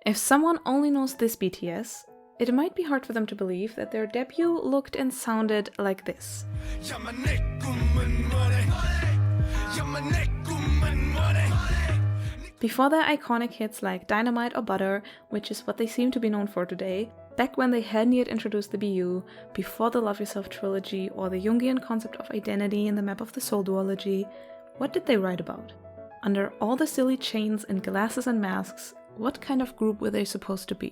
If someone only knows this BTS, it might be hard for them to believe that their debut looked and sounded like this. Before their iconic hits like Dynamite or Butter, which is what they seem to be known for today, back when they hadn't yet introduced the BU, before the Love Yourself trilogy or the Jungian concept of identity in the map of the soul duology, what did they write about? Under all the silly chains and glasses and masks, what kind of group were they supposed to be?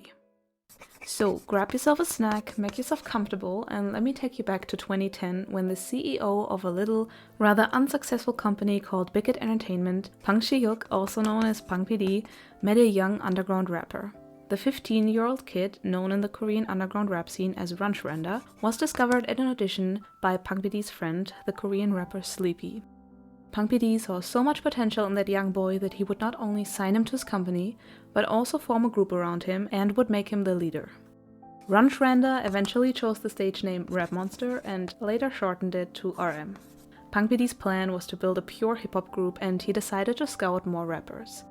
So grab yourself a snack, make yourself comfortable, and let me take you back to 2010 when the CEO of a little, rather unsuccessful company called Big Hit Entertainment, Pang Si-hyuk, also known as Pang PD, met a young underground rapper. The 15-year-old kid, known in the Korean underground rap scene as Runch, was discovered at an audition by Pang PD's friend, the Korean rapper Sleepy. Pang PD saw so much potential in that young boy that he would not only sign him to his company, but also form a group around him and would make him the leader. Runch eventually chose the stage name Rap Monster and later shortened it to RM. Pang PD's plan was to build a pure hip-hop group, and he decided to scout more rappers.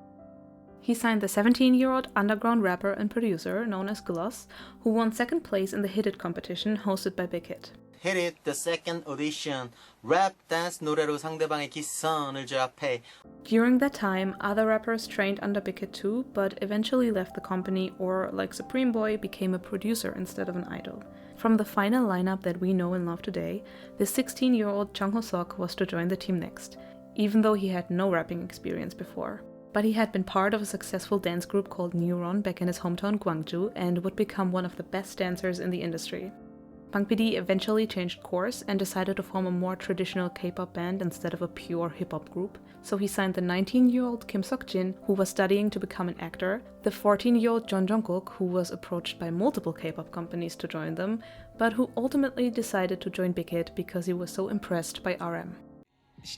He signed the 17-year-old underground rapper and producer known as Gloss, who won second place in the Hit It competition hosted by Big Hit. Hit It, the second audition, rap, dance 노래로 상대방의 기선을 제압해. During that time, other rappers trained under Big Hit too, but eventually left the company or, like Supreme Boy, became a producer instead of an idol. From the final lineup that we know and love today, the 16-year-old Chung Ho-seok was to join the team next, even though he had no rapping experience before. But he had been part of a successful dance group called Neuron back in his hometown Gwangju and would become one of the best dancers in the industry. Pang PD eventually changed course and decided to form a more traditional K-pop band instead of a pure hip-hop group, so he signed the 19-year-old Kim Seok-jin, who was studying to become an actor, the 14-year-old Jeon Jungkook, who was approached by multiple K-pop companies to join them, but who ultimately decided to join Big Hit because he was so impressed by RM.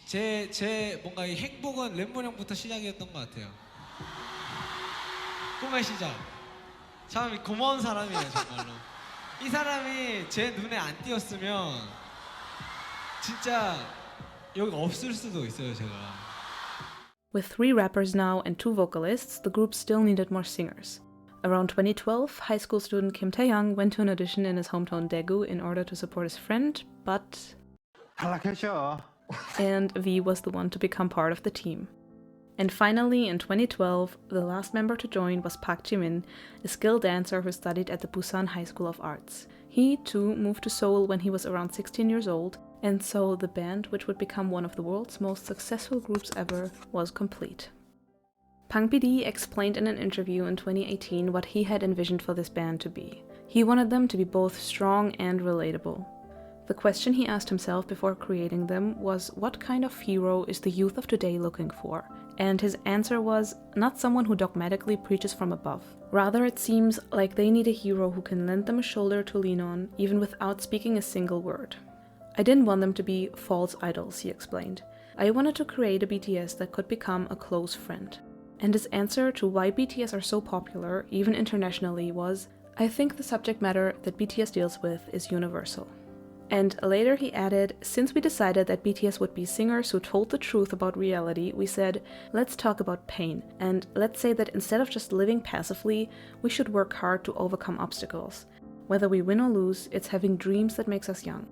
제 뭔가 이 행복은 랩모형부터 시작이었던 것 같아요. 꿈의 시작. 참 고마운 사람이에요, 정말로. 이 사람이 제 눈에 안 띄었으면 진짜 여기 없을 수도 있어요, 제가. With 3 rappers now and 2 vocalists, the group still needed more singers. Around 2012, high school student Kim Tae-young went to an audition in his hometown Daegu in order to support his friend, but... and V was the one to become part of the team. And finally, in 2012, the last member to join was Park Ji-min, a skilled dancer who studied at the Busan High School of Arts. He, too, moved to Seoul when he was around 16 years old, and so the band, which would become one of the world's most successful groups ever, was complete. Pang PD explained in an interview in 2018 what he had envisioned for this band to be. He wanted them to be both strong and relatable. The question he asked himself before creating them was, what kind of hero is the youth of today looking for? And his answer was, not someone who dogmatically preaches from above. Rather, it seems like they need a hero who can lend them a shoulder to lean on, even without speaking a single word. I didn't want them to be false idols, he explained. I wanted to create a BTS that could become a close friend. And his answer to why BTS are so popular, even internationally, was, I think the subject matter that BTS deals with is universal. And later he added, since we decided that BTS would be singers who told the truth about reality, we said, let's talk about pain, and let's say that instead of just living passively, we should work hard to overcome obstacles. Whether we win or lose, it's having dreams that makes us young.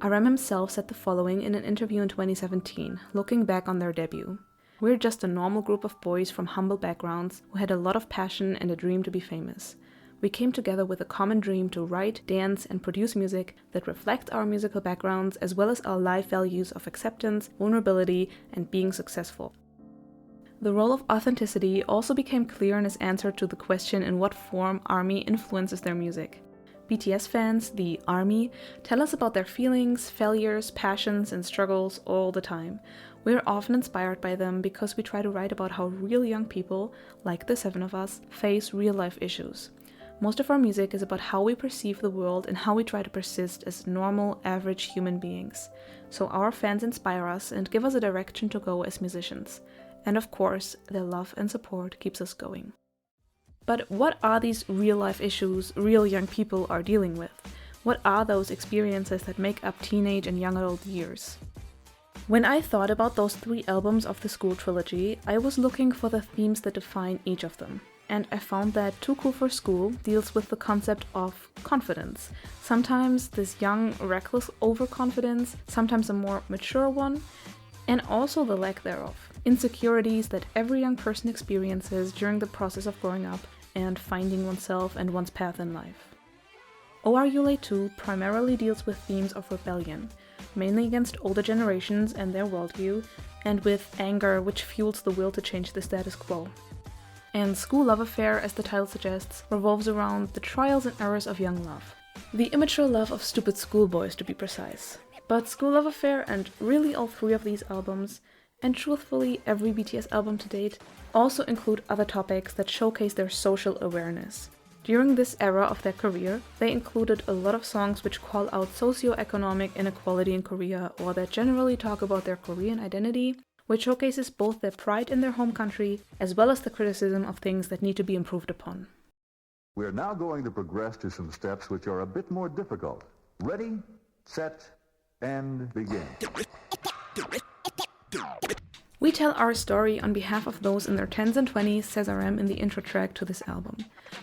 RM himself said the following in an interview in 2017, looking back on their debut. We're just a normal group of boys from humble backgrounds who had a lot of passion and a dream to be famous. We came together with a common dream to write, dance, and produce music that reflects our musical backgrounds as well as our life values of acceptance, vulnerability, and being successful. The role of authenticity also became clear in his answer to the question in what form ARMY influences their music. BTS fans, the ARMY, tell us about their feelings, failures, passions, and struggles all the time. We're often inspired by them because we try to write about how real young people, like the 7 of us, face real-life issues. Most of our music is about how we perceive the world and how we try to persist as normal, average human beings. So our fans inspire us and give us a direction to go as musicians. And of course, their love and support keeps us going. But what are these real-life issues real young people are dealing with? What are those experiences that make up teenage and young adult years? When I thought about those 3 albums of the Skool trilogy, I was looking for the themes that define each of them. and I found that Too Cool for School deals with the concept of confidence. Sometimes this young, reckless overconfidence, sometimes a more mature one, and also the lack thereof. Insecurities that every young person experiences during the process of growing up and finding oneself and one's path in life. Oh Are You Late Too primarily deals with themes of rebellion, mainly against older generations and their worldview, and with anger which fuels the will to change the status quo. And Skool Luv Affair, as the title suggests, revolves around the trials and errors of young love. The immature love of stupid schoolboys, to be precise. But Skool Luv Affair, and really all three of these albums, and truthfully every BTS album to date, also include other topics that showcase their social awareness. During this era of their career, they included a lot of songs which call out socio-economic inequality in Korea, or that generally talk about their Korean identity, which showcases both their pride in their home country as well as the criticism of things that need to be improved upon. We're now going to progress to some steps which are a bit more difficult. Ready, set, and begin. We tell our story on behalf of those in their 10s and 20s, says RM in the intro track to this album,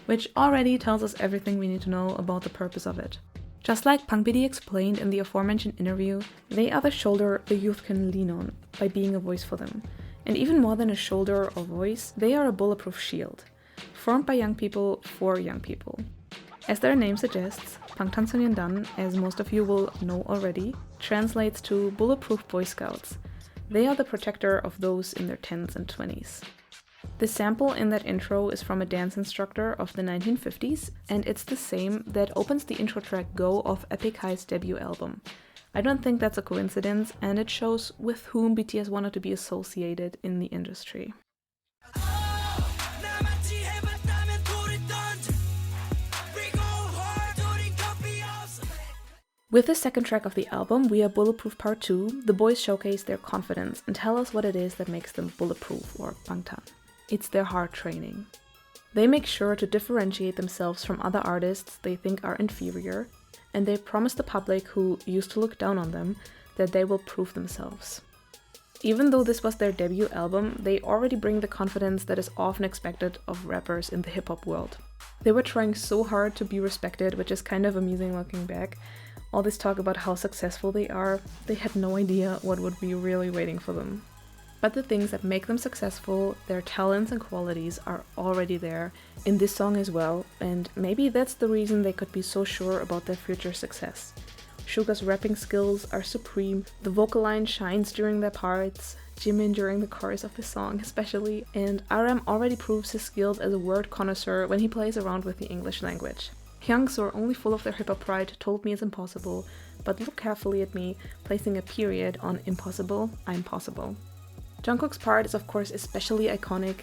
which already tells us everything we need to know about the purpose of it. Just like Pang Bidi explained in the aforementioned interview, they are the shoulder the youth can lean on by being a voice for them. And even more than a shoulder or voice, they are a bulletproof shield, formed by young people for young people. As their name suggests, Bangtanso년단, as most of you will know already, translates to Bulletproof Boy Scouts. They are the protector of those in their 10s and 20s. The sample in that intro is from a dance instructor of the 1950s, and it's the same that opens the intro track Go of Epic High's debut album. I don't think that's a coincidence, and it shows with whom BTS wanted to be associated in the industry. With the second track of the album, We Are Bulletproof Part 2, the boys showcase their confidence and tell us what it is that makes them bulletproof, or bangtan. It's their hard training. They make sure to differentiate themselves from other artists they think are inferior, and they promise the public who used to look down on them that they will prove themselves. Even though this was their debut album, they already bring the confidence that is often expected of rappers in the hip-hop world. They were trying so hard to be respected, which is kind of amusing looking back. All this talk about how successful they are, they had no idea what would be really waiting for them. But the things that make them successful, their talents and qualities, are already there in this song as well, and maybe that's the reason they could be so sure about their future success. Suga's rapping skills are supreme, the vocal line shines during their parts, Jimin during the chorus of the song especially, and RM already proves his skills as a word connoisseur when he plays around with the English language. Hyungs, who are only full of their hip-hop pride, told me it's impossible, but look carefully at me, placing a period on impossible, I'm possible. Jungkook's part is of course especially iconic.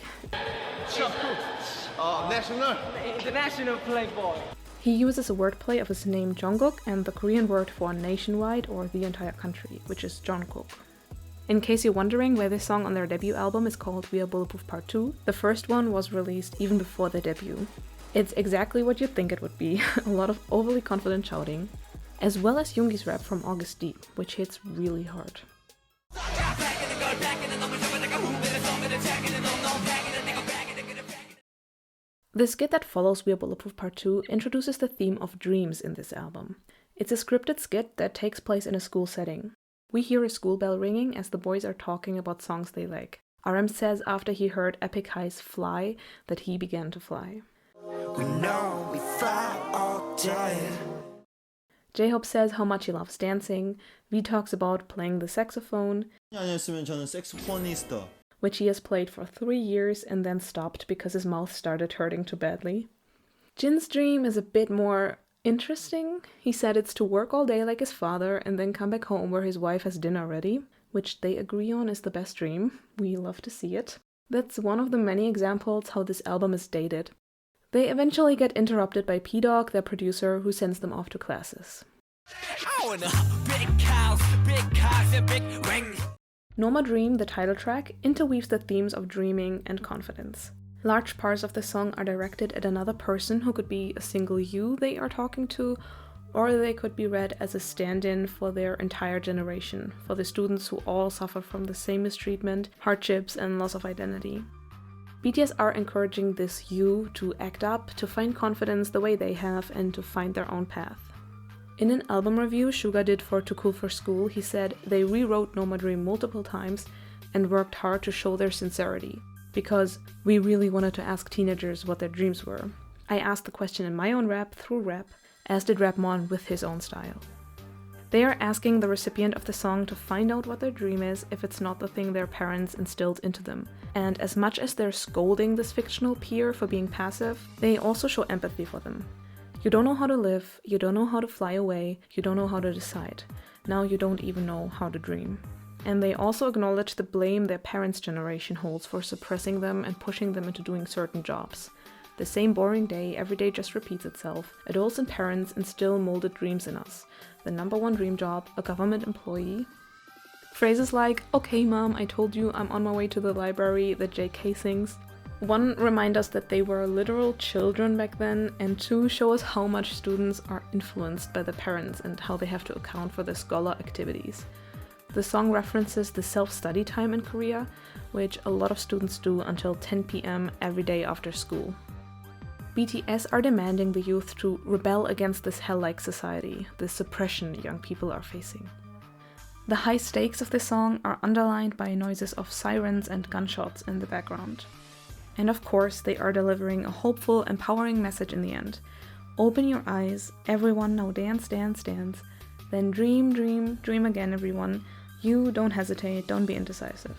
International playboy. He uses a wordplay of his name Jungkook and the Korean word for nationwide or the entire country, which is Jungkook. In case you're wondering why this song on their debut album is called We Are Bulletproof Part 2, the first one was released even before their debut. It's exactly what you'd think it would be, a lot of overly confident shouting, as well as Yoongi's rap from August D, which hits really hard. The skit that follows We Are Bulletproof Part 2 introduces the theme of dreams in this album. It's a scripted skit that takes place in a school setting. We hear a school bell ringing as the boys are talking about songs they like. RM says after he heard Epic High's Fly that he began to fly. We know we fly all day. J-Hope says how much he loves dancing. V talks about playing the saxophone, 아니었으면 저는 색소포니스트. which he has played for 3 years and then stopped because his mouth started hurting too badly. Jin's dream is a bit more interesting. He said it's to work all day like his father and then come back home where his wife has dinner ready, which they agree on is the best dream. We love to see it. That's one of the many examples how this album is dated. They eventually get interrupted by P-Dog, their producer, who sends them off to classes. Norma Dream, the title track, interweaves the themes of dreaming and confidence. Large parts of the song are directed at another person who could be a single you they are talking to, or they could be read as a stand-in for their entire generation, for the students who all suffer from the same mistreatment, hardships, and loss of identity. BTS are encouraging this you to act up, to find confidence the way they have, and to find their own path. In an album review Suga did for Too Cool for School, he said they rewrote No More Dream multiple times and worked hard to show their sincerity, because we really wanted to ask teenagers what their dreams were. I asked the question in my own rap through rap, as did Rapmon with his own style. They are asking the recipient of the song to find out what their dream is if it's not the thing their parents instilled into them. And as much as they're scolding this fictional peer for being passive, they also show empathy for them. You don't know how to live, you don't know how to fly away, you don't know how to decide. Now you don't even know how to dream. And they also acknowledge the blame their parents' generation holds for suppressing them and pushing them into doing certain jobs. The same boring day every day just repeats itself. Adults and parents instill molded dreams in us. The number one dream job, a government employee. Phrases like, "Okay mom, I told you I'm on my way to the library," that JK sings. One, remind us that they were literal children back then, and two, show us how much students are influenced by their parents and how they have to account for their scholar activities. The song references the self-study time in Korea, which a lot of students do until 10 p.m. every day after school. BTS are demanding the youth to rebel against this hell-like society, the suppression young people are facing. The high stakes of the song are underlined by noises of sirens and gunshots in the background. And of course, they are delivering a hopeful, empowering message in the end. Open your eyes, everyone, now dance, dance, dance. Then dream, dream, dream again, everyone. You don't hesitate, don't be indecisive.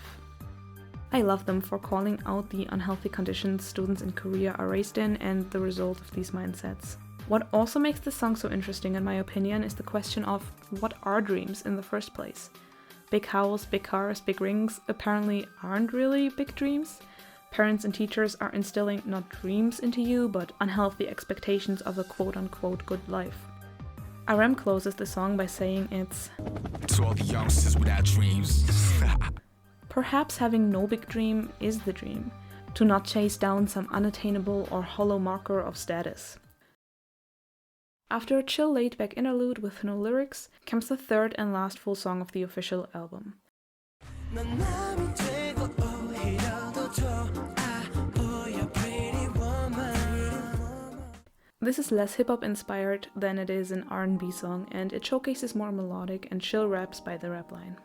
I love them for calling out the unhealthy conditions students in Korea are raised in and the result of these mindsets. What also makes this song so interesting, in my opinion, is the question of what are dreams in the first place? Big house, big cars, big rings apparently aren't really big dreams. Parents and teachers are instilling not dreams into you, but unhealthy expectations of a quote-unquote good life. RM closes the song by saying it's to all the youngsters without dreams. Perhaps having no big dream is the dream, to not chase down some unattainable or hollow marker of status. After a chill laid-back interlude with no lyrics, comes the third and last full song of the official album. This is less hip-hop inspired than it is an R&B song, and it showcases more melodic and chill raps by the rap line.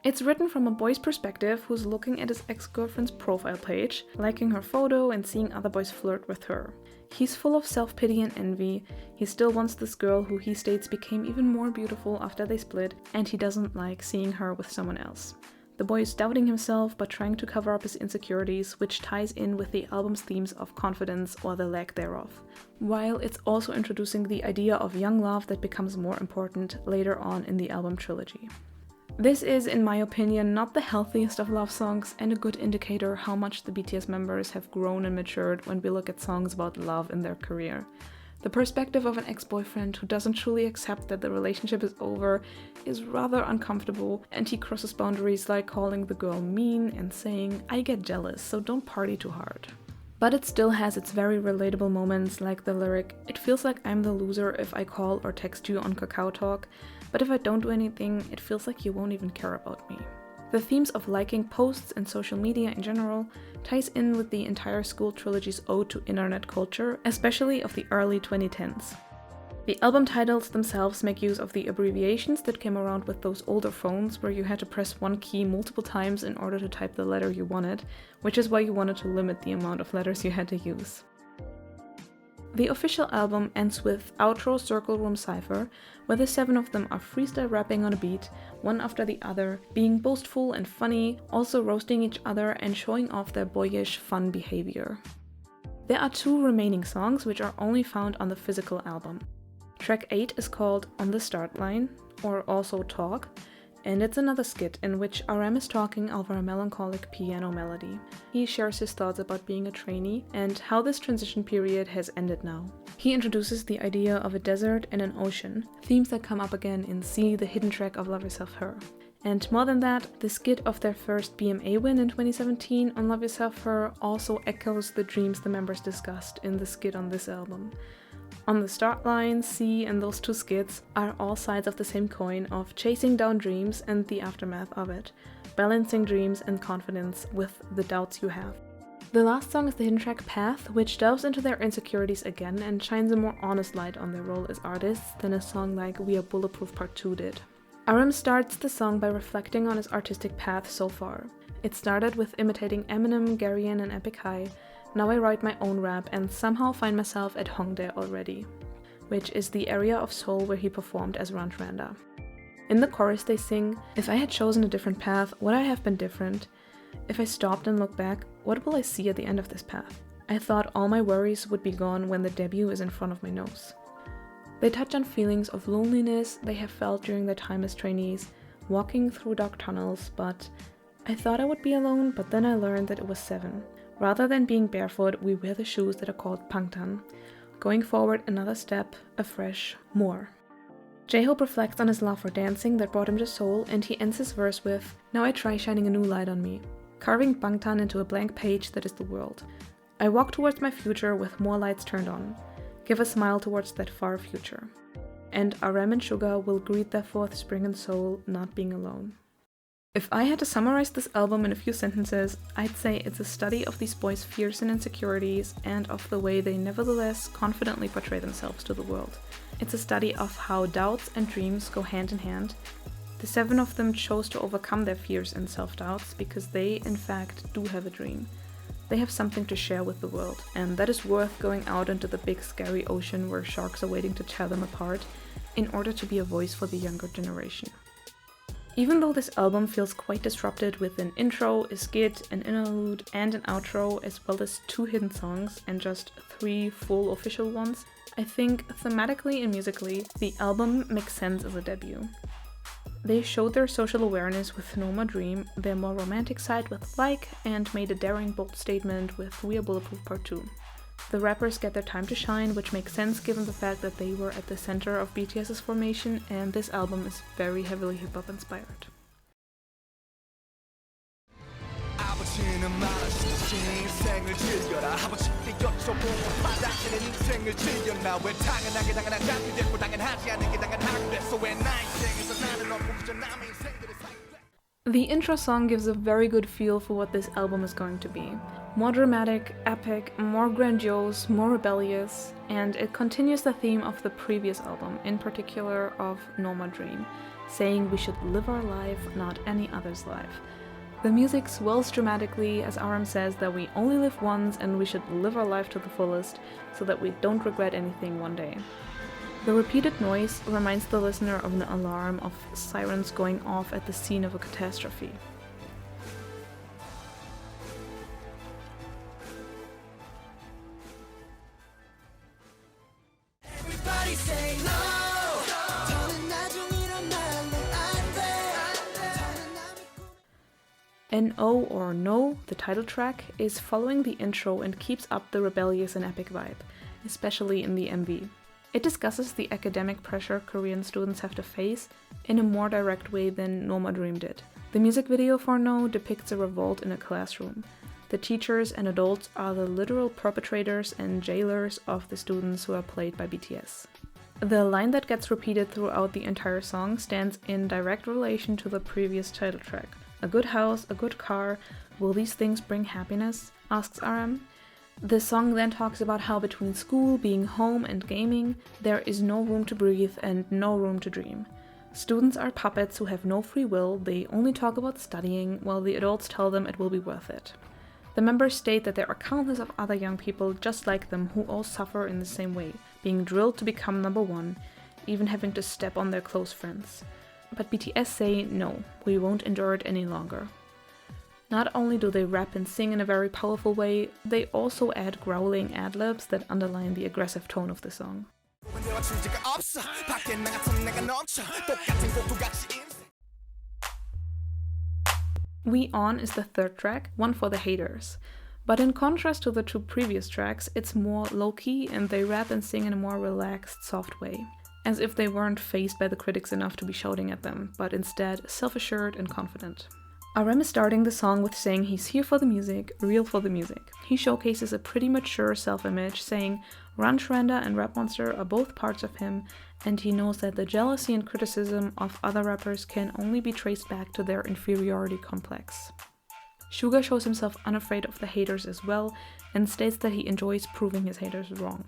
It's written from a boy's perspective who's looking at his ex-girlfriend's profile page, liking her photo and seeing other boys flirt with her. He's full of self-pity and envy. He still wants this girl who he states became even more beautiful after they split, and he doesn't like seeing her with someone else. The boy is doubting himself but trying to cover up his insecurities, which ties in with the album's themes of confidence or the lack thereof, while it's also introducing the idea of young love that becomes more important later on in the album trilogy. This is, in my opinion, not the healthiest of love songs and a good indicator how much the BTS members have grown and matured when we look at songs about love in their career. The perspective of an ex-boyfriend who doesn't truly accept that the relationship is over is rather uncomfortable, and he crosses boundaries like calling the girl mean and saying, "I get jealous, so don't party too hard." But it still has its very relatable moments, like the lyric, "It feels like I'm the loser if I call or text you on Kakao Talk, but if I don't do anything, it feels like you won't even care about me." The themes of liking posts and social media in general ties in with the entire Skool trilogy's ode to internet culture, especially of the early 2010s. The album titles themselves make use of the abbreviations that came around with those older phones where you had to press one key multiple times in order to type the letter you wanted, which is why you wanted to limit the amount of letters you had to use. The official album ends with outro Circle Room Cypher, where the 7 of them are freestyle rapping on a beat, one after the other, being boastful and funny, also roasting each other and showing off their boyish, fun behavior. There are 2 remaining songs which are only found on the physical album. Track 8 is called On the Start Line, or also Talk, and it's another skit in which RM is talking over a melancholic piano melody. He shares his thoughts about being a trainee and how this transition period has ended now. He introduces the idea of a desert and an ocean, themes that come up again in See, the hidden track of Love Yourself Her. And more than that, the skit of their first BMA win in 2017 on Love Yourself Her also echoes the dreams the members discussed in the skit on this album. On the Start Line, See, and those 2 skits are all sides of the same coin of chasing down dreams and the aftermath of it, balancing dreams and confidence with the doubts you have. The last song is the hidden track Path, which delves into their insecurities again and shines a more honest light on their role as artists than a song like We Are Bulletproof Part 2 did. RM starts the song by reflecting on his artistic path so far. It started with imitating Eminem, Garrian, and Epic High. Now I write my own rap and somehow find myself at Hongdae already, which is the area of Seoul where he performed as Rantranda. In the chorus they sing, "If I had chosen a different path, would I have been different? If I stopped and looked back, what will I see at the end of this path? I thought all my worries would be gone when the debut is in front of my nose." They touch on feelings of loneliness they have felt during their time as trainees, walking through dark tunnels, but I thought I would be alone, but then I learned that it was 7. Rather than being barefoot, we wear the shoes that are called pangtan. Going forward another step, afresh, more. J-Hope reflects on his love for dancing that brought him to Seoul, and he ends his verse with, "Now I try shining a new light on me, carving bangtan into a blank page that is the world. I walk towards my future with more lights turned on. Give a smile towards that far future." And RM and Suga will greet their 4th spring in Seoul, not being alone. If I had to summarize this album in a few sentences, I'd say it's a study of these boys' fears and insecurities and of the way they nevertheless confidently portray themselves to the world. It's a study of how doubts and dreams go hand in hand. The 7 of them chose to overcome their fears and self-doubts because they, in fact, do have a dream. They have something to share with the world, and that is worth going out into the big scary ocean where sharks are waiting to tear them apart in order to be a voice for the younger generation. Even though this album feels quite disrupted with an intro, a skit, an interlude, and an outro, as well as 2 hidden songs and just 3 full official ones, I think thematically and musically, the album makes sense as a debut. They showed their social awareness with No More Dream, their more romantic side with Like, and made a daring bold statement with We Are Bulletproof Part 2. The rappers get their time to shine, which makes sense given the fact that they were at the center of BTS's formation, and this album is very heavily hip-hop inspired. The intro song gives a very good feel for what this album is going to be. More dramatic, epic, more grandiose, more rebellious, and it continues the theme of the previous album, in particular of No More Dream, saying we should live our life, not any other's life. The music swells dramatically as RM says that we only live once and we should live our life to the fullest so that we don't regret anything one day. The repeated noise reminds the listener of an alarm of sirens going off at the scene of a catastrophe. N.O. or No, the title track, is following the intro and keeps up the rebellious and epic vibe, especially in the MV. It discusses the academic pressure Korean students have to face in a more direct way than No More Dream did. The music video for No depicts a revolt in a classroom. The teachers and adults are the literal perpetrators and jailers of the students who are played by BTS. The line that gets repeated throughout the entire song stands in direct relation to the previous title track. "A good house, a good car, will these things bring happiness?" asks RM. The song then talks about how between school, being home, and gaming, there is no room to breathe and no room to dream. Students are puppets who have no free will, they only talk about studying, while the adults tell them it will be worth it. The members state that there are countless of other young people just like them who all suffer in the same way, being drilled to become number one, even having to step on their close friends. But BTS say, no, we won't endure it any longer. Not only do they rap and sing in a very powerful way, they also add growling ad-libs that underline the aggressive tone of the song. We On is the 3rd track, one for the haters. But in contrast to the 2 previous tracks, it's more low-key and they rap and sing in a more relaxed, soft way. As if they weren't faced by the critics enough to be shouting at them, but instead self-assured and confident. RM is starting the song with saying he's here for the music, real for the music. He showcases a pretty mature self-image, saying Rantranda and Rap Monster are both parts of him, and he knows that the jealousy and criticism of other rappers can only be traced back to their inferiority complex. Suga shows himself unafraid of the haters as well and states that he enjoys proving his haters wrong.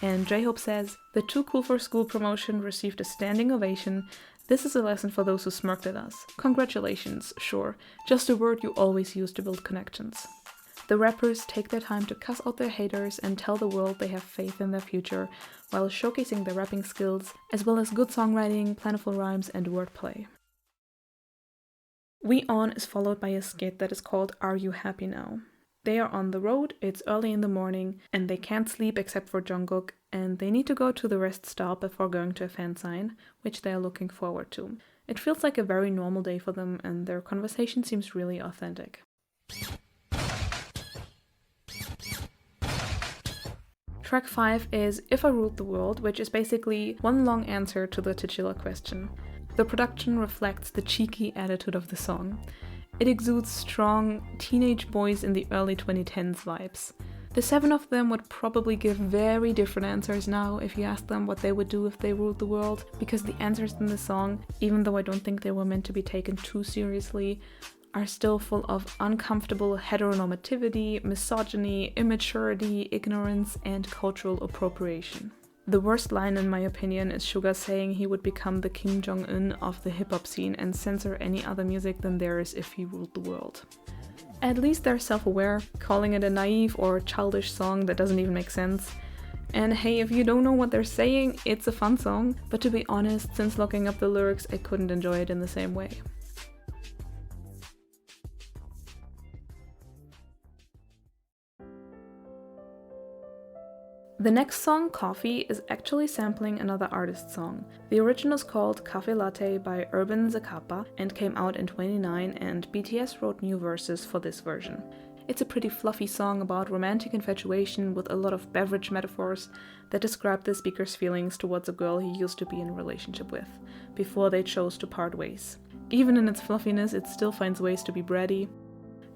And J-Hope says, "The Too Cool for School promotion received a standing ovation. This is a lesson for those who smirked at us. Congratulations, sure, just a word you always use to build connections." The rappers take their time to cuss out their haters and tell the world they have faith in their future, while showcasing their rapping skills, as well as good songwriting, plentiful rhymes, and wordplay. We On is followed by a skit that is called Are You Happy Now? They are on the road, it's early in the morning, and they can't sleep except for Jungkook, and they need to go to the rest stop before going to a fan sign, which they are looking forward to. It feels like a very normal day for them, and their conversation seems really authentic. Track 5 is If I Ruled the World, which is basically one long answer to the titular question. The production reflects the cheeky attitude of the song. It exudes strong teenage boys in the early 2010s vibes. The 7 of them would probably give very different answers now if you asked them what they would do if they ruled the world, because the answers in the song, even though I don't think they were meant to be taken too seriously, are still full of uncomfortable heteronormativity, misogyny, immaturity, ignorance, and cultural appropriation. The worst line, in my opinion, is Suga saying he would become the Kim Jong-un of the hip-hop scene and censor any other music than theirs if he ruled the world. At least they're self-aware, calling it a naive or childish song that doesn't even make sense. And hey, if you don't know what they're saying, it's a fun song, but to be honest, since looking up the lyrics, I couldn't enjoy it in the same way. The next song, Coffee, is actually sampling another artist's song. The original is called Cafe Latte by Urban Zacapa and came out in 2009, and BTS wrote new verses for this version. It's a pretty fluffy song about romantic infatuation with a lot of beverage metaphors that describe the speaker's feelings towards a girl he used to be in a relationship with, before they chose to part ways. Even in its fluffiness, it still finds ways to be bratty.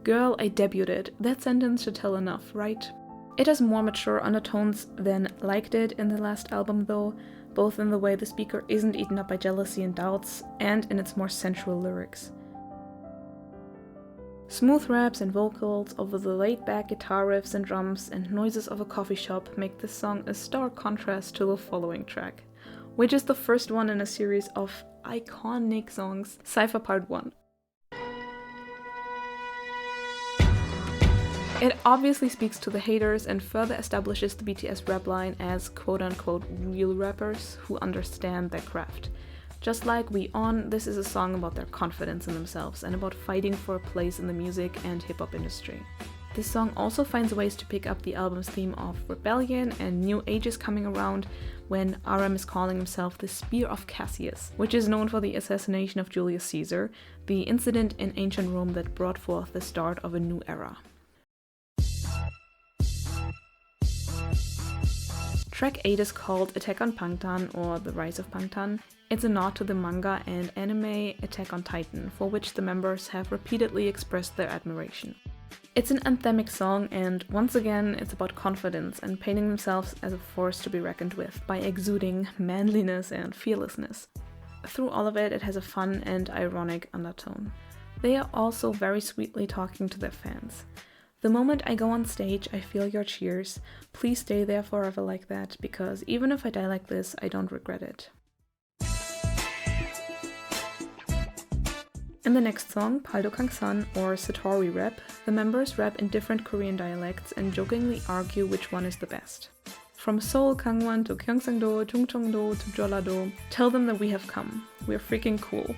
Girl, I debuted. That sentence should tell enough, right? It has more mature undertones than Like did in the last album though, both in the way the speaker isn't eaten up by jealousy and doubts, and in its more sensual lyrics. Smooth raps and vocals over the laid-back guitar riffs and drums and noises of a coffee shop make this song a stark contrast to the following track, which is the first one in a series of iconic songs, Cypher Part 1. It obviously speaks to the haters and further establishes the BTS rap line as quote-unquote real rappers who understand their craft. Just like We On, this is a song about their confidence in themselves and about fighting for a place in the music and hip-hop industry. This song also finds ways to pick up the album's theme of rebellion and new ages coming around when RM is calling himself the Spear of Cassius, which is known for the assassination of Julius Caesar, the incident in ancient Rome that brought forth the start of a new era. Track 8 is called Attack on Bangtan, or The Rise of Bangtan. It's a nod to the manga and anime Attack on Titan, for which the members have repeatedly expressed their admiration. It's an anthemic song, and once again it's about confidence and painting themselves as a force to be reckoned with by exuding manliness and fearlessness. Through all of it, it has a fun and ironic undertone. They are also very sweetly talking to their fans. The moment I go on stage, I feel your cheers. Please stay there forever like that, because even if I die like this, I don't regret it. In the next song, Paldo Kangsan, or Satori Rap, the members rap in different Korean dialects and jokingly argue which one is the best. From Seoul, Gangwon to Gyeongsangdo, Chungcheongdo to Jeollado, tell them that we have come. We're freaking cool.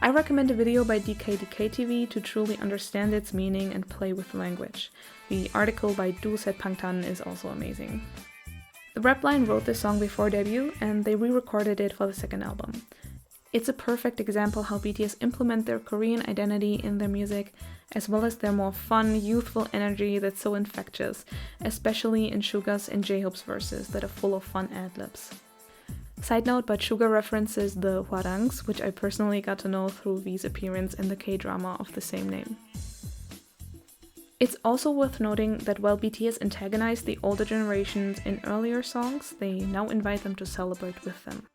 I recommend a video by DKDKTV to truly understand its meaning and play with the language. The article by Do Set Bangtan is also amazing. The rap line wrote this song before debut, and they re-recorded it for the second album. It's a perfect example how BTS implement their Korean identity in their music, as well as their more fun, youthful energy that's so infectious, especially in Suga's and J-Hope's verses that are full of fun ad-libs. Side note, but Suga references the Hwarangs, which I personally got to know through V's appearance in the K-drama of the same name. It's also worth noting that while BTS antagonized the older generations in earlier songs, they now invite them to celebrate with them.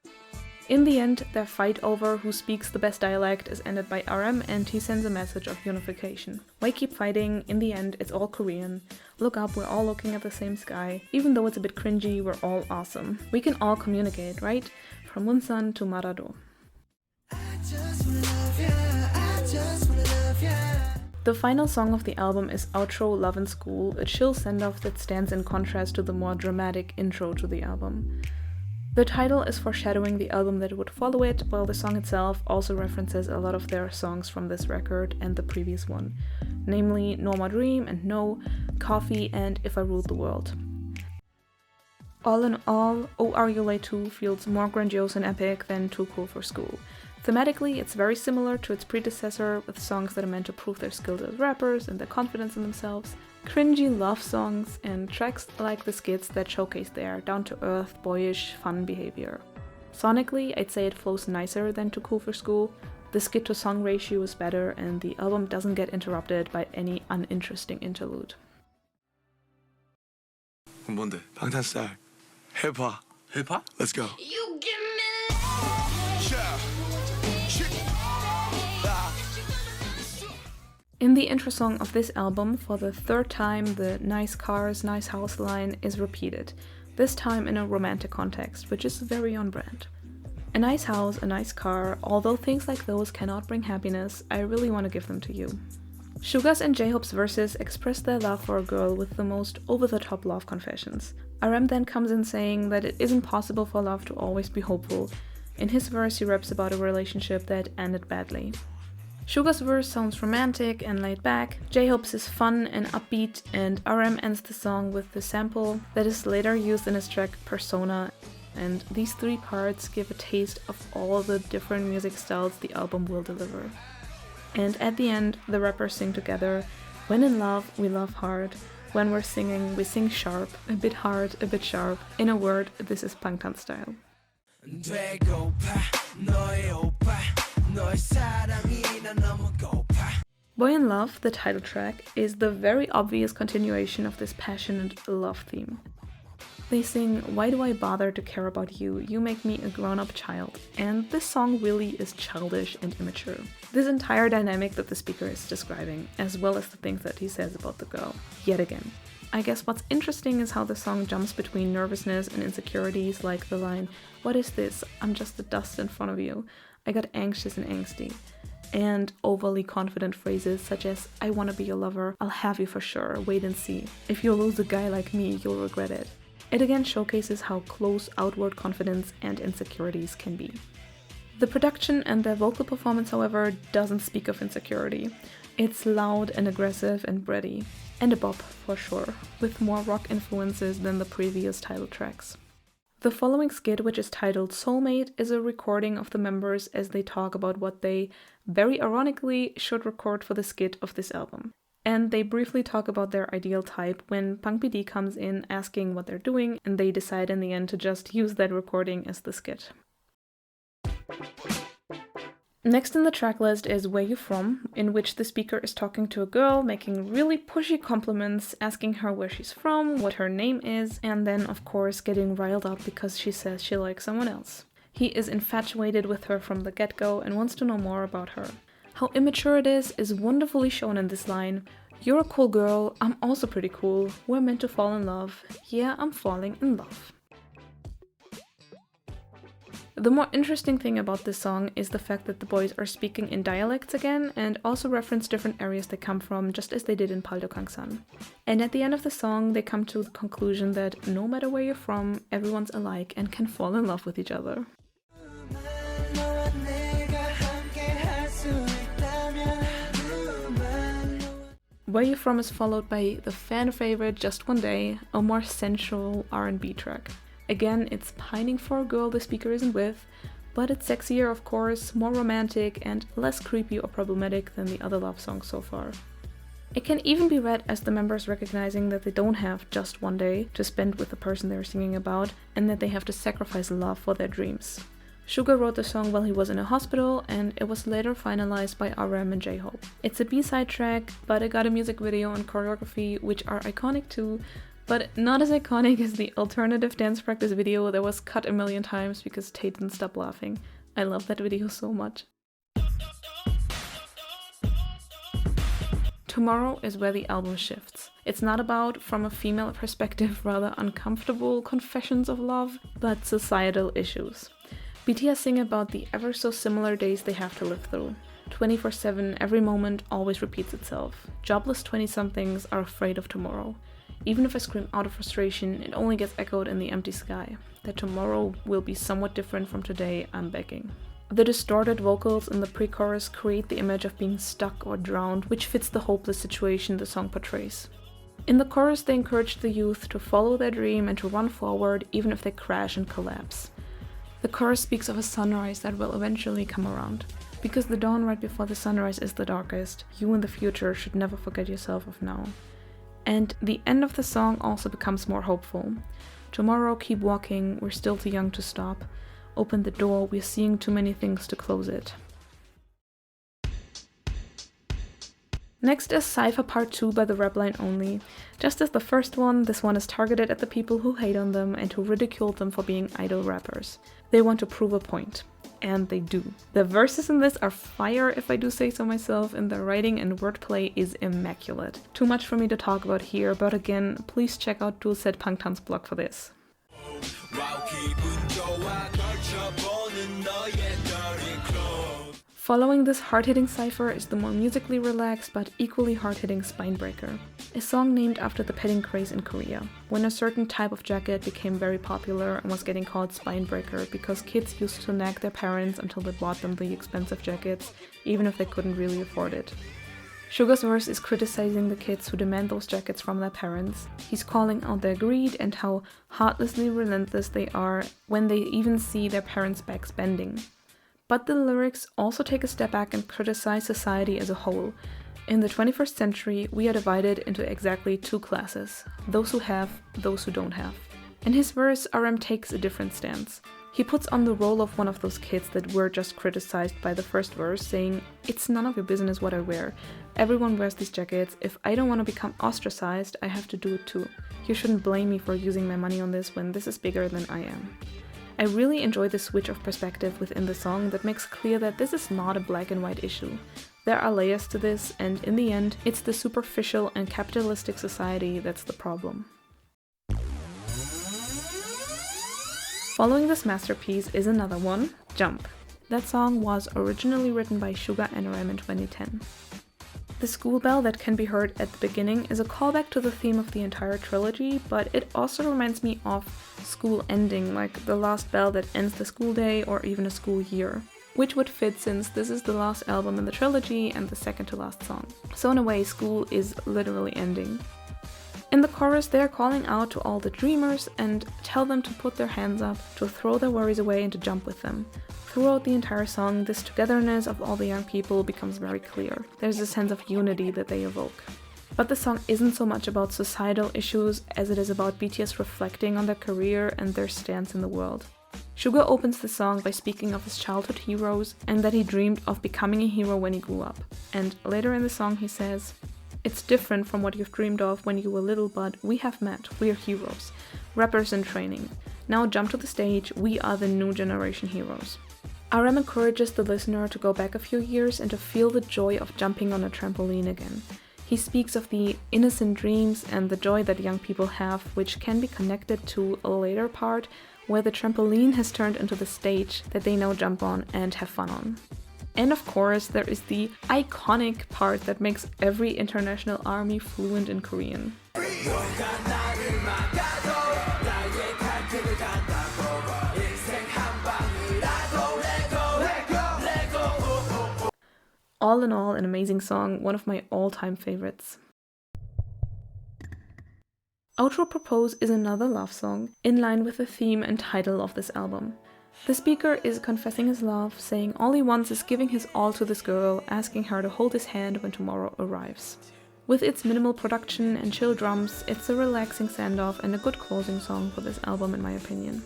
In the end, their fight over who speaks the best dialect is ended by RM, and he sends a message of unification. Why keep fighting? In the end, it's all Korean. Look up, we're all looking at the same sky. Even though it's a bit cringy, we're all awesome. We can all communicate, right? From Munsan to Marado. The final song of the album is Outro Love in School, a chill send-off that stands in contrast to the more dramatic intro to the album. The title is foreshadowing the album that would follow it, while the song itself also references a lot of their songs from this record and the previous one, namely Norma Dream and No, Coffee and If I Ruled the World. All in all, Oh Are You Late Too feels more grandiose and epic than Too Cool for School. Thematically, it's very similar to its predecessor, with songs that are meant to prove their skills as rappers and their confidence in themselves, cringy love songs, and tracks like the skits that showcase their down-to-earth, boyish, fun behavior. Sonically, I'd say it flows nicer than Too Cool for School. The skit-to-song ratio is better, and the album doesn't get interrupted by any uninteresting interlude. 뭔데? 방탄스타일. 해봐. 해봐? Let's go. You give me In the intro song of this album, for the third time, the nice cars, nice house line is repeated, this time in a romantic context, which is very on brand. A nice house, a nice car, although things like those cannot bring happiness, I really want to give them to you. Suga's and J-Hope's verses express their love for a girl with the most over-the-top love confessions. RM then comes in saying that it isn't possible for love to always be hopeful. In his verse, he raps about a relationship that ended badly. Suga's verse sounds romantic and laid back, J-Hope's is fun and upbeat, and RM ends the song with the sample that is later used in his track Persona, and these three parts give a taste of all the different music styles the album will deliver. And at the end, the rappers sing together, when in love, we love hard, when we're singing, we sing sharp, a bit hard, a bit sharp. In a word, this is Bangtan style. Boy in Love, the title track, is the very obvious continuation of this passionate love theme. They sing, why do I bother to care about you? You make me a grown-up child. And this song really is childish and immature. This entire dynamic that the speaker is describing, as well as the things that he says about the girl, yet again. I guess what's interesting is how the song jumps between nervousness and insecurities, like the line, what is this? I'm just the dust in front of you. I got anxious and angsty. And overly confident phrases such as, I wanna be your lover, I'll have you for sure, wait and see. If you lose a guy like me, you'll regret it. It again showcases how close outward confidence and insecurities can be. The production and their vocal performance, however, doesn't speak of insecurity. It's loud and aggressive and breathy. And a bop, for sure, with more rock influences than the previous title tracks. The following skit, which is titled Soulmate, is a recording of the members as they talk about what they, very ironically, should record for the skit of this album. And they briefly talk about their ideal type when Pang PD comes in asking what they're doing, and they decide in the end to just use that recording as the skit. Next in the track list is Where You From, in which the speaker is talking to a girl, making really pushy compliments, asking her where she's from, what her name is, and then of course getting riled up because she says she likes someone else. He is infatuated with her from the get-go and wants to know more about her. How immature it is wonderfully shown in this line. You're a cool girl, I'm also pretty cool, we're meant to fall in love, yeah, I'm falling in love. The more interesting thing about this song is the fact that the boys are speaking in dialects again and also reference different areas they come from, just as they did in Paldokangsan. And at the end of the song, they come to the conclusion that no matter where you're from, everyone's alike and can fall in love with each other. Where You From is followed by the fan favorite Just One Day, a more sensual R&B track. Again, it's pining for a girl the speaker isn't with, but it's sexier of course, more romantic and less creepy or problematic than the other love songs so far. It can even be read as the members recognizing that they don't have just one day to spend with the person they're singing about, and that they have to sacrifice love for their dreams. Suga wrote the song while he was in a hospital, and it was later finalized by RM and J-Hope. It's a B-side track, but it got a music video and choreography which are iconic too, But not as iconic as the alternative dance practice video that was cut a million times because Tate didn't stop laughing. I love that video so much. Tomorrow is where the album shifts. It's not about, from a female perspective, rather uncomfortable confessions of love, but societal issues. BTS sing about the ever so similar days they have to live through. 24/7, every moment always repeats itself. Jobless 20-somethings are afraid of tomorrow. Even if I scream out of frustration, it only gets echoed in the empty sky. That tomorrow will be somewhat different from today, I'm begging. The distorted vocals in the pre-chorus create the image of being stuck or drowned, which fits the hopeless situation the song portrays. In the chorus, they encourage the youth to follow their dream and to run forward even if they crash and collapse. The chorus speaks of a sunrise that will eventually come around. Because the dawn right before the sunrise is the darkest, you in the future should never forget yourself of now. And the end of the song also becomes more hopeful. Tomorrow, keep walking, we're still too young to stop. Open the door, we're seeing too many things to close it. Next is Cypher Part 2 by the rap line only. Just as the first one, this one is targeted at the people who hate on them and who ridicule them for being idol rappers. They want to prove a point. And they do. The verses in this are fire, if I do say so myself, and the writing and wordplay is immaculate. Too much for me to talk about here, but again, please check out Dulcet Pangtan's blog for this. Following this hard-hitting cipher is the more musically relaxed but equally hard-hitting Spinebreaker, a song named after the petting craze in Korea, when a certain type of jacket became very popular and was getting called Spinebreaker because kids used to nag their parents until they bought them the expensive jackets, even if they couldn't really afford it. Suga's verse is criticizing the kids who demand those jackets from their parents. He's calling out their greed and how heartlessly relentless they are when they even see their parents' backs bending. But the lyrics also take a step back and criticize society as a whole. In the 21st century, we are divided into exactly two classes, those who have, those who don't have. In his verse, RM takes a different stance. He puts on the role of one of those kids that were just criticized by the first verse, saying, "It's none of your business what I wear. Everyone wears these jackets. If I don't want to become ostracized, I have to do it too. You shouldn't blame me for using my money on this when this is bigger than I am." I really enjoy the switch of perspective within the song that makes clear that this is not a black and white issue. There are layers to this, and in the end, it's the superficial and capitalistic society that's the problem. Following this masterpiece is another one, Jump. That song was originally written by Suga and RM in 2010. The school bell that can be heard at the beginning is a callback to the theme of the entire trilogy, but it also reminds me of school ending, like the last bell that ends the school day or even a school year, which would fit since this is the last album in the trilogy and the second to last song. So in a way, school is literally ending. In the chorus, they are calling out to all the dreamers and tell them to put their hands up, to throw their worries away and to jump with them. Throughout the entire song, this togetherness of all the young people becomes very clear. There's a sense of unity that they evoke. But the song isn't so much about societal issues as it is about BTS reflecting on their career and their stance in the world. Suga opens the song by speaking of his childhood heroes and that he dreamed of becoming a hero when he grew up. And later in the song he says, "It's different from what you've dreamed of when you were little, but we have met, we're heroes, rappers in training. Now jump to the stage, we are the new generation heroes." RM encourages the listener to go back a few years and to feel the joy of jumping on a trampoline again. He speaks of the innocent dreams and the joy that young people have, which can be connected to a later part where the trampoline has turned into the stage that they now jump on and have fun on. And of course, there is the iconic part that makes every international army fluent in Korean. All in all, an amazing song, one of my all-time favorites. Outro Propose is another love song, in line with the theme and title of this album. The speaker is confessing his love, saying all he wants is giving his all to this girl, asking her to hold his hand when tomorrow arrives. With its minimal production and chill drums, it's a relaxing send-off and a good closing song for this album in my opinion.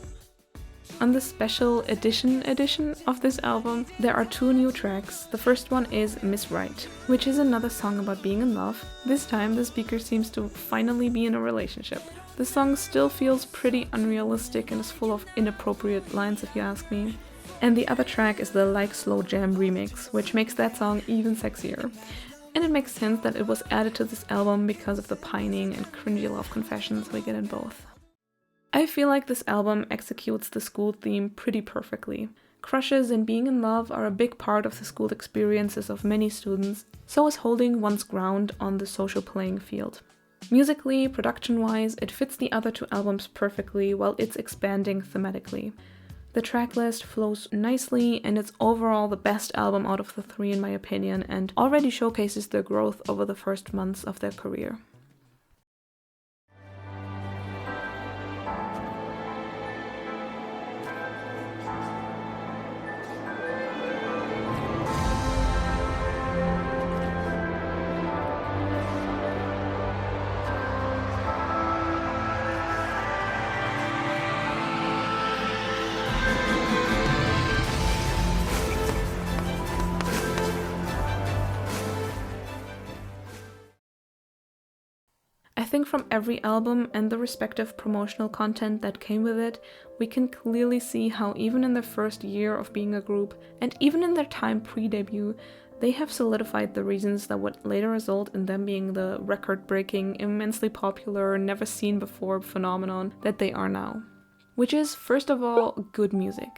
On the special edition of this album, there are 2 new tracks. The first one is Miss Right, which is another song about being in love. This time the speaker seems to finally be in a relationship. The song still feels pretty unrealistic and is full of inappropriate lines if you ask me. And the other track is the Like Slow Jam remix, which makes that song even sexier. And it makes sense that it was added to this album because of the pining and cringy love confessions we get in both. I feel like this album executes the school theme pretty perfectly. Crushes and being in love are a big part of the school experiences of many students, so is holding one's ground on the social playing field. Musically, production-wise, it fits the other 2 albums perfectly while it's expanding thematically. The tracklist flows nicely and it's overall the best album out of the 3 in my opinion and already showcases their growth over the first months of their career. I think from every album and the respective promotional content that came with it, we can clearly see how even in their first year of being a group, and even in their time pre-debut, they have solidified the reasons that would later result in them being the record-breaking, immensely popular, never-seen-before phenomenon that they are now. Which is, first of all, good music.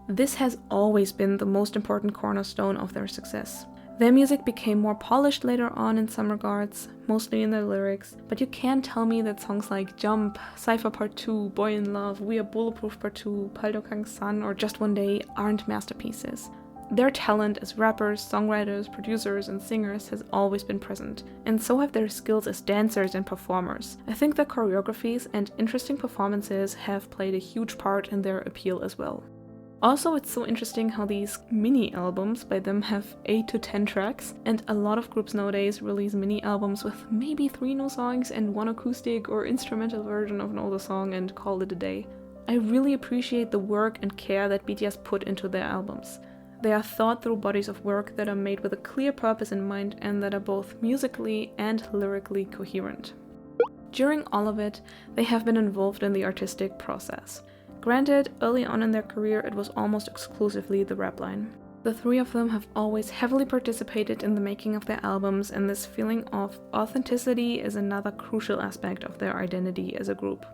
This has always been the most important cornerstone of their success. Their music became more polished later on in some regards, mostly in their lyrics, but you can't tell me that songs like Jump, Cypher Part 2, Boy in Love, We Are Bulletproof Part 2, Paldokang's Sun, or Just One Day aren't masterpieces. Their talent as rappers, songwriters, producers, and singers has always been present, and so have their skills as dancers and performers. I think their choreographies and interesting performances have played a huge part in their appeal as well. Also, it's so interesting how these mini-albums by them have 8 to 10 tracks, and a lot of groups nowadays release mini-albums with maybe 3 new songs and 1 acoustic or instrumental version of an older song and call it a day. I really appreciate the work and care that BTS put into their albums. They are thought through bodies of work that are made with a clear purpose in mind and that are both musically and lyrically coherent. During all of it, they have been involved in the artistic process. Granted, early on in their career it was almost exclusively the rap line. The 3 of them have always heavily participated in the making of their albums, and this feeling of authenticity is another crucial aspect of their identity as a group.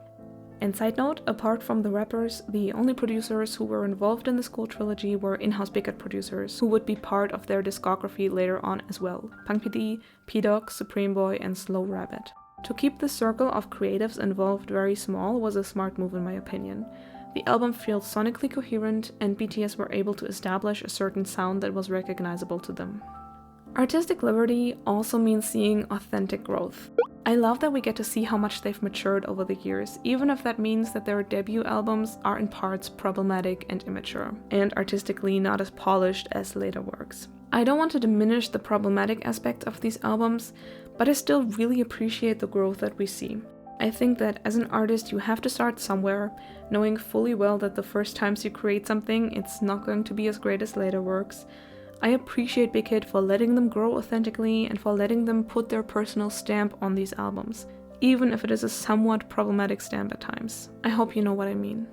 And side note, apart from the rappers, the only producers who were involved in the Skool trilogy were in-house big producers, who would be part of their discography later on as well. Pang PD, P-Dog, Supreme Boy, and Slow Rabbit. To keep the circle of creatives involved very small was a smart move in my opinion. The album feels sonically coherent, and BTS were able to establish a certain sound that was recognizable to them. Artistic liberty also means seeing authentic growth. I love that we get to see how much they've matured over the years, even if that means that their debut albums are in parts problematic and immature, and artistically not as polished as later works. I don't want to diminish the problematic aspect of these albums, but I still really appreciate the growth that we see. I think that as an artist you have to start somewhere, knowing fully well that the first times you create something it's not going to be as great as later works. I appreciate Big Hit for letting them grow authentically and for letting them put their personal stamp on these albums, even if it is a somewhat problematic stamp at times. I hope you know what I mean.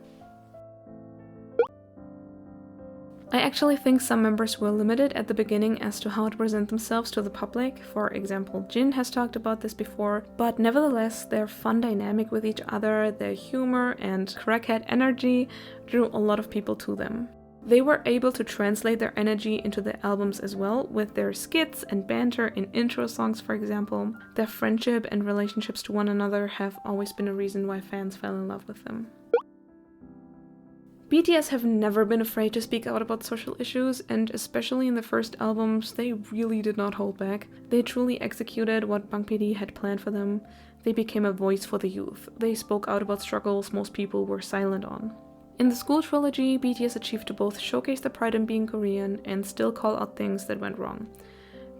I actually think some members were limited at the beginning as to how to present themselves to the public. For example, Jin has talked about this before, but nevertheless their fun dynamic with each other, their humor and crackhead energy drew a lot of people to them. They were able to translate their energy into their albums as well, with their skits and banter in intro songs for example. Their friendship and relationships to one another have always been a reason why fans fell in love with them. BTS have never been afraid to speak out about social issues, and especially in the first albums, they really did not hold back. They truly executed what Bang PD had planned for them. They became a voice for the youth. They spoke out about struggles most people were silent on. In the Skool trilogy, BTS achieved to both showcase their pride in being Korean and still call out things that went wrong.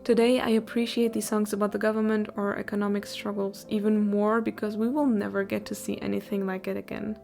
Today, I appreciate these songs about the government or economic struggles even more because we will never get to see anything like it again.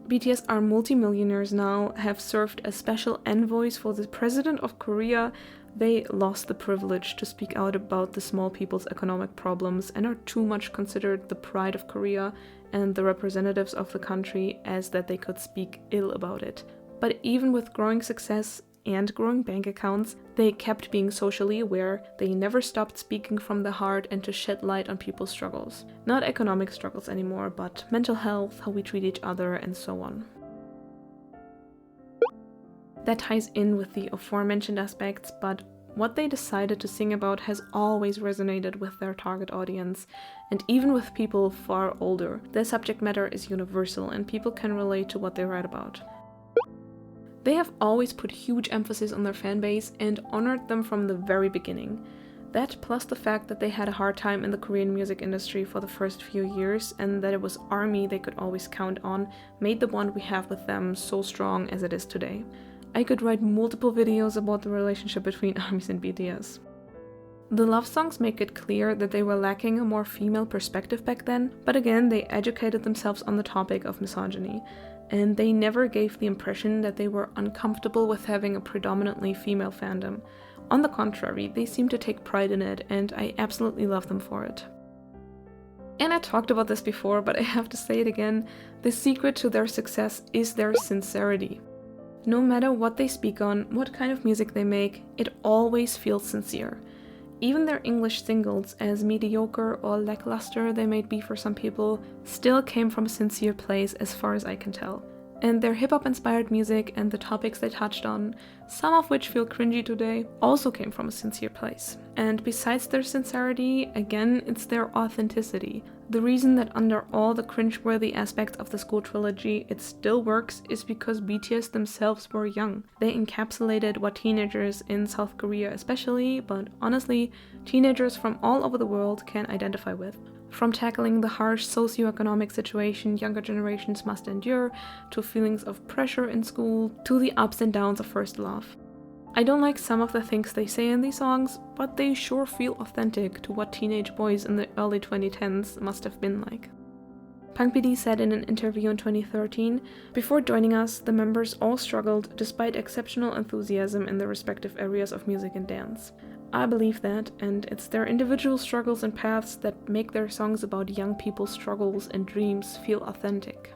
BTS are multimillionaires now, have served as special envoys for the president of Korea. They lost the privilege to speak out about the small people's economic problems and are too much considered the pride of Korea and the representatives of the country as that they could speak ill about it. But even with growing success and growing bank accounts, they kept being socially aware. They never stopped speaking from the heart and to shed light on people's struggles. Not economic struggles anymore, but mental health, how we treat each other, and so on. That ties in with the aforementioned aspects, but what they decided to sing about has always resonated with their target audience, and even with people far older. Their subject matter is universal and people can relate to what they write about. They have always put huge emphasis on their fanbase and honored them from the very beginning. That, plus the fact that they had a hard time in the Korean music industry for the first few years and that it was ARMY they could always count on, made the bond we have with them so strong as it is today. I could write multiple videos about the relationship between ARMYs and BTS. The love songs make it clear that they were lacking a more female perspective back then, but again, they educated themselves on the topic of misogyny, and they never gave the impression that they were uncomfortable with having a predominantly female fandom. On the contrary, they seem to take pride in it, and I absolutely love them for it. And I talked about this before, but I have to say it again, the secret to their success is their sincerity. No matter what they speak on, what kind of music they make, it always feels sincere. Even their English singles, as mediocre or lackluster they may be for some people, still came from a sincere place as far as I can tell. And their hip-hop inspired music and the topics they touched on, some of which feel cringy today, also came from a sincere place. And besides their sincerity, again, it's their authenticity. The reason that under all the cringeworthy aspects of the Skool trilogy it still works is because BTS themselves were young. They encapsulated what teenagers in South Korea especially, but honestly, teenagers from all over the world can identify with. From tackling the harsh socioeconomic situation younger generations must endure, to feelings of pressure in school, to the ups and downs of first love. I don't like some of the things they say in these songs, but they sure feel authentic to what teenage boys in the early 2010s must have been like. Punk PD said in an interview in 2013, "Before joining us, the members all struggled despite exceptional enthusiasm in their respective areas of music and dance. I believe that, and it's their individual struggles and paths that make their songs about young people's struggles and dreams feel authentic."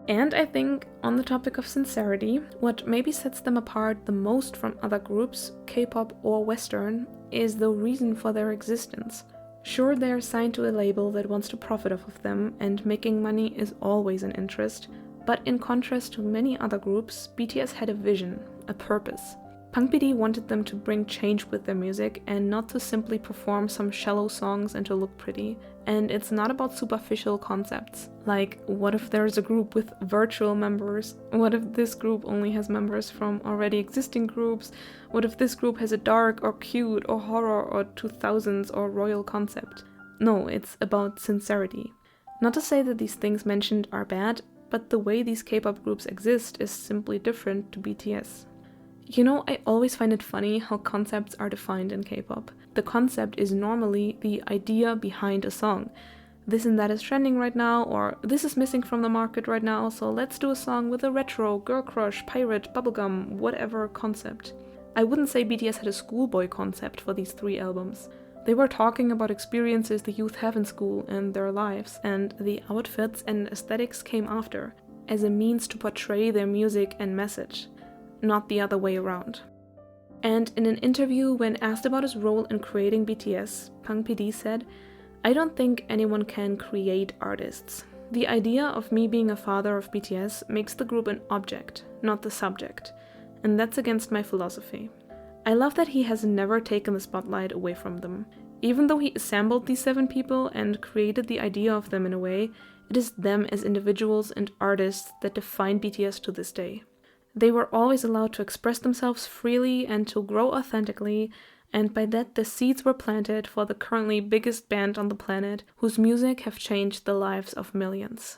And I think, on the topic of sincerity, what maybe sets them apart the most from other groups, K-pop or Western, is the reason for their existence. Sure, they are signed to a label that wants to profit off of them, and making money is always an interest, but in contrast to many other groups, BTS had a vision, a purpose. Punk PD wanted them to bring change with their music and not to simply perform some shallow songs and to look pretty. And it's not about superficial concepts, like what if there's a group with virtual members? What if this group only has members from already existing groups? What if this group has a dark or cute or horror or 2000s or royal concept? No, it's about sincerity. Not to say that these things mentioned are bad, but the way these K-pop groups exist is simply different to BTS. You know, I always find it funny how concepts are defined in K-pop. The concept is normally the idea behind a song. This and that is trending right now, or this is missing from the market right now, so let's do a song with a retro, girl crush, pirate, bubblegum, whatever concept. I wouldn't say BTS had a schoolboy concept for these 3 albums. They were talking about experiences the youth have in school and their lives, and the outfits and aesthetics came after, as a means to portray their music and message. Not the other way around. And in an interview when asked about his role in creating BTS, Punk PD said, "I don't think anyone can create artists. The idea of me being a father of BTS makes the group an object, not the subject, and that's against my philosophy." I love that he has never taken the spotlight away from them. Even though he assembled these 7 people and created the idea of them in a way, it is them as individuals and artists that define BTS to this day. They were always allowed to express themselves freely and to grow authentically, and by that the seeds were planted for the currently biggest band on the planet, whose music have changed the lives of millions.